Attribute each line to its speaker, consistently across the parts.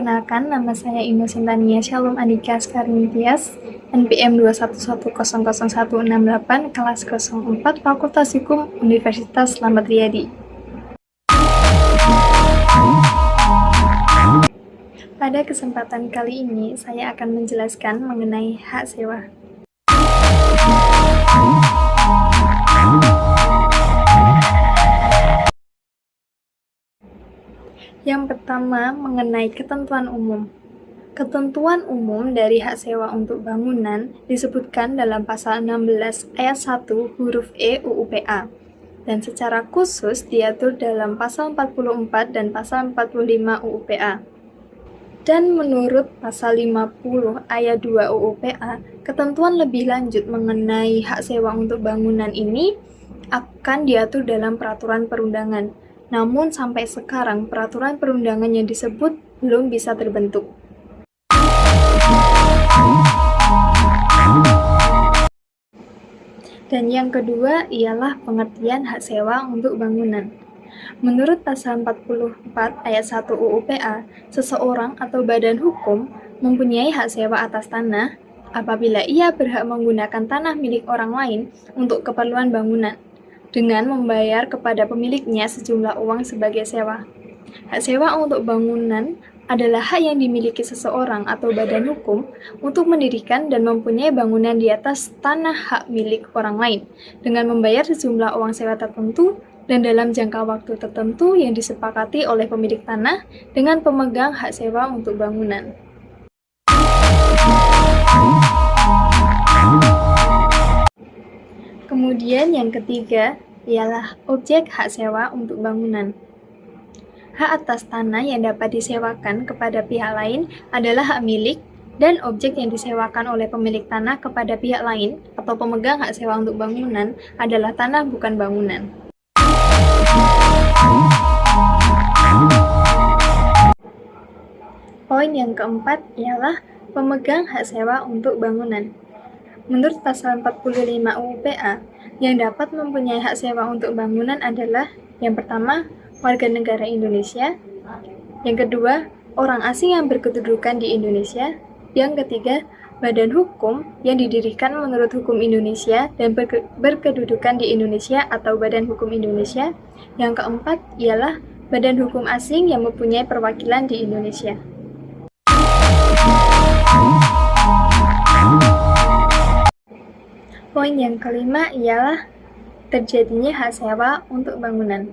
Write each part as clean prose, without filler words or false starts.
Speaker 1: Perkenalkan, nama saya Imo Sintania Shalom Andika Skarnitias, NPM 211001068, kelas 04, Fakultas Hukum, Universitas Slamet Riyadi. Pada kesempatan kali ini, saya akan menjelaskan mengenai hak sewa. Yang pertama, mengenai ketentuan umum. Ketentuan umum dari hak sewa untuk bangunan disebutkan dalam pasal 16 ayat 1 huruf E UU PA, dan secara khusus diatur dalam pasal 44 dan pasal 45 UU PA. Dan menurut pasal 50 ayat 2 UU PA, ketentuan lebih lanjut mengenai hak sewa untuk bangunan ini akan diatur dalam peraturan perundangan. Namun sampai sekarang peraturan perundangan yang disebut belum bisa terbentuk. Dan yang kedua ialah pengertian hak sewa untuk bangunan. Menurut pasal 44 ayat 1 UU PA, seseorang atau badan hukum mempunyai hak sewa atas tanah apabila ia berhak menggunakan tanah milik orang lain untuk keperluan bangunan, dengan membayar kepada pemiliknya sejumlah uang sebagai sewa. Hak sewa untuk bangunan adalah hak yang dimiliki seseorang atau badan hukum untuk mendirikan dan mempunyai bangunan di atas tanah hak milik orang lain, dengan membayar sejumlah uang sewa tertentu dan dalam jangka waktu tertentu yang disepakati oleh pemilik tanah dengan pemegang hak sewa untuk bangunan. Kemudian yang ketiga ialah objek hak sewa untuk bangunan. Hak atas tanah yang dapat disewakan kepada pihak lain adalah hak milik, dan objek yang disewakan oleh pemilik tanah kepada pihak lain atau pemegang hak sewa untuk bangunan adalah tanah bukan bangunan. Poin yang keempat ialah pemegang hak sewa untuk bangunan. Menurut pasal 45 UU PA, yang dapat mempunyai hak sewa untuk bangunan adalah yang pertama, warga negara Indonesia, yang kedua, orang asing yang berkedudukan di Indonesia, yang ketiga, badan hukum yang didirikan menurut hukum Indonesia dan berkedudukan di Indonesia atau badan hukum Indonesia, yang keempat ialah badan hukum asing yang mempunyai perwakilan di Indonesia. Poin yang kelima ialah terjadinya hak sewa untuk bangunan.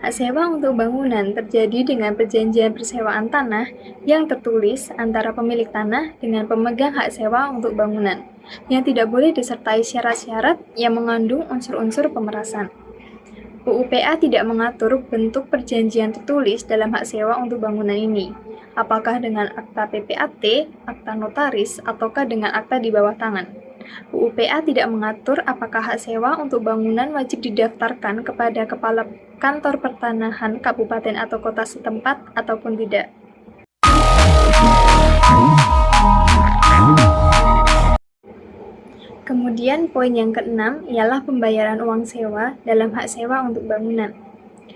Speaker 1: Hak sewa untuk bangunan terjadi dengan perjanjian persewaan tanah yang tertulis antara pemilik tanah dengan pemegang hak sewa untuk bangunan, yang tidak boleh disertai syarat-syarat yang mengandung unsur-unsur pemerasan. UU PA tidak mengatur bentuk perjanjian tertulis dalam hak sewa untuk bangunan ini, apakah dengan akta PPAT, akta notaris, ataukah dengan akta di bawah tangan. UU PA tidak mengatur apakah hak sewa untuk bangunan wajib didaftarkan kepada Kepala Kantor Pertanahan Kabupaten atau Kota setempat ataupun tidak. Kemudian poin yang keenam ialah pembayaran uang sewa dalam hak sewa untuk bangunan.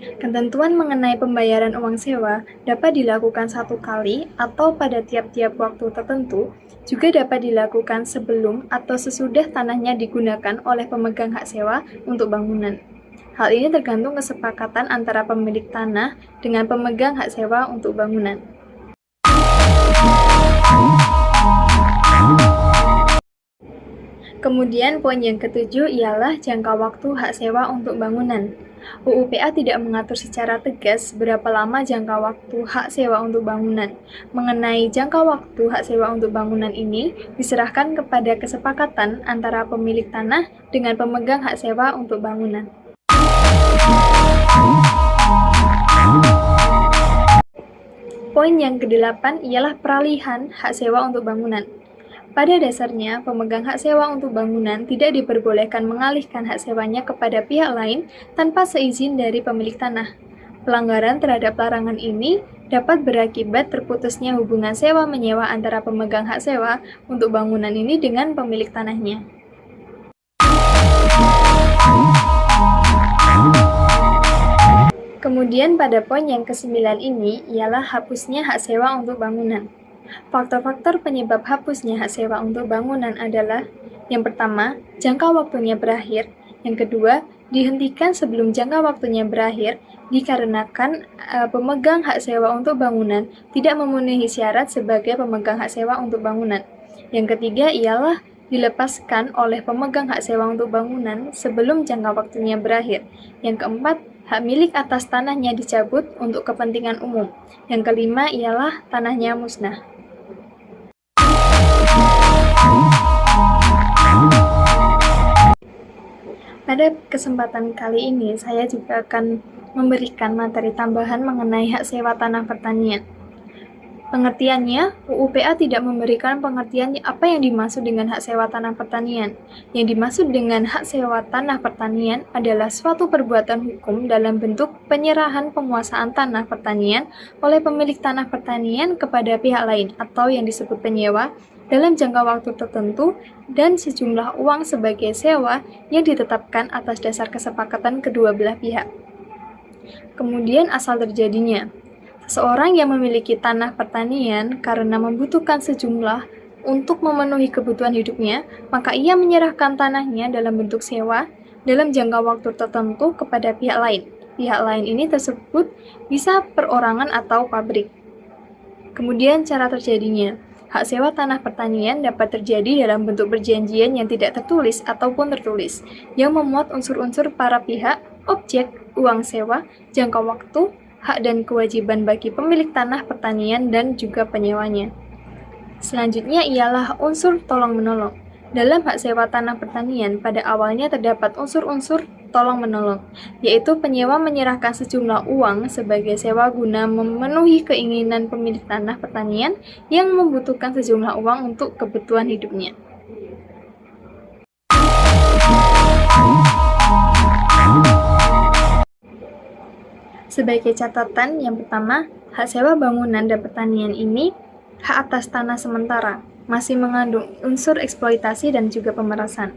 Speaker 1: Ketentuan mengenai pembayaran uang sewa dapat dilakukan satu kali atau pada tiap-tiap waktu tertentu, juga dapat dilakukan sebelum atau sesudah tanahnya digunakan oleh pemegang hak sewa untuk bangunan. Hal ini tergantung kesepakatan antara pemilik tanah dengan pemegang hak sewa untuk bangunan. Kemudian poin yang ketujuh ialah jangka waktu hak sewa untuk bangunan. UU PA tidak mengatur secara tegas berapa lama jangka waktu hak sewa untuk bangunan. Mengenai jangka waktu hak sewa untuk bangunan ini diserahkan kepada kesepakatan antara pemilik tanah dengan pemegang hak sewa untuk bangunan. Poin yang kedelapan ialah peralihan hak sewa untuk bangunan. Pada dasarnya, pemegang hak sewa untuk bangunan tidak diperbolehkan mengalihkan hak sewanya kepada pihak lain tanpa seizin dari pemilik tanah. Pelanggaran terhadap larangan ini dapat berakibat terputusnya hubungan sewa-menyewa antara pemegang hak sewa untuk bangunan ini dengan pemilik tanahnya. Kemudian Kemudian pada poin yang ke-9 ini ialah hapusnya hak sewa untuk bangunan. Faktor-faktor penyebab hapusnya hak sewa untuk bangunan adalah: yang pertama, jangka waktunya berakhir; yang kedua, dihentikan sebelum jangka waktunya berakhir dikarenakan pemegang hak sewa untuk bangunan tidak memenuhi syarat sebagai pemegang hak sewa untuk bangunan. Yang ketiga ialah dilepaskan oleh pemegang hak sewa untuk bangunan sebelum jangka waktunya berakhir. Yang keempat, hak milik atas tanahnya dicabut untuk kepentingan umum. Yang kelima ialah tanahnya musnah. Pada kesempatan kali ini, saya juga akan memberikan materi tambahan mengenai hak sewa tanah pertanian. Pengertiannya, UU PA tidak memberikan pengertian apa yang dimaksud dengan hak sewa tanah pertanian. Yang dimaksud dengan hak sewa tanah pertanian adalah suatu perbuatan hukum dalam bentuk penyerahan penguasaan tanah pertanian oleh pemilik tanah pertanian kepada pihak lain atau yang disebut penyewa dalam jangka waktu tertentu dan sejumlah uang sebagai sewa yang ditetapkan atas dasar kesepakatan kedua belah pihak. Kemudian asal terjadinya. Seseorang yang memiliki tanah pertanian karena membutuhkan sejumlah untuk memenuhi kebutuhan hidupnya, maka ia menyerahkan tanahnya dalam bentuk sewa dalam jangka waktu tertentu kepada pihak lain. Pihak lain ini tersebut bisa perorangan atau pabrik. Kemudian cara terjadinya. Hak sewa tanah pertanian dapat terjadi dalam bentuk perjanjian yang tidak tertulis ataupun tertulis, yang memuat unsur-unsur para pihak, objek, uang sewa, jangka waktu, hak dan kewajiban bagi pemilik tanah pertanian dan juga penyewanya. Selanjutnya ialah unsur tolong-menolong. Dalam hak sewa tanah pertanian, pada awalnya terdapat unsur-unsur tolong-menolong, yaitu penyewa menyerahkan sejumlah uang sebagai sewa guna memenuhi keinginan pemilik tanah pertanian yang membutuhkan sejumlah uang untuk kebutuhan hidupnya. Sebagai catatan, yang pertama, hak sewa bangunan dan pertanian ini hak atas tanah sementara, masih mengandung unsur eksploitasi dan juga pemerasan.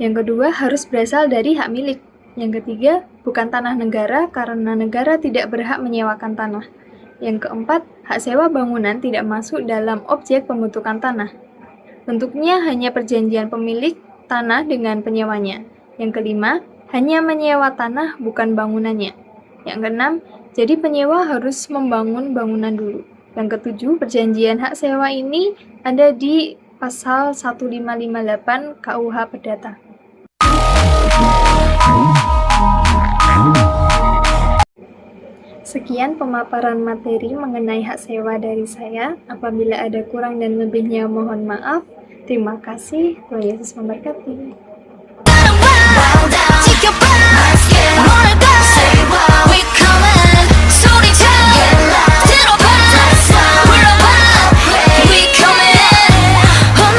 Speaker 1: Yang kedua, harus berasal dari hak milik. Yang ketiga, bukan tanah negara karena negara tidak berhak menyewakan tanah. Yang keempat, hak sewa bangunan tidak masuk dalam objek pembentukan tanah. Bentuknya hanya perjanjian pemilik tanah dengan penyewanya. Yang kelima, hanya menyewa tanah bukan bangunannya. Yang keenam, jadi penyewa harus membangun bangunan dulu. Yang ketujuh, perjanjian hak sewa ini ada di pasal 1558 KUH Perdata. Sekian pemaparan materi mengenai hak sewa dari saya. Apabila ada kurang dan lebihnya mohon maaf. Terima kasih. Tuhan Yesus memberkati.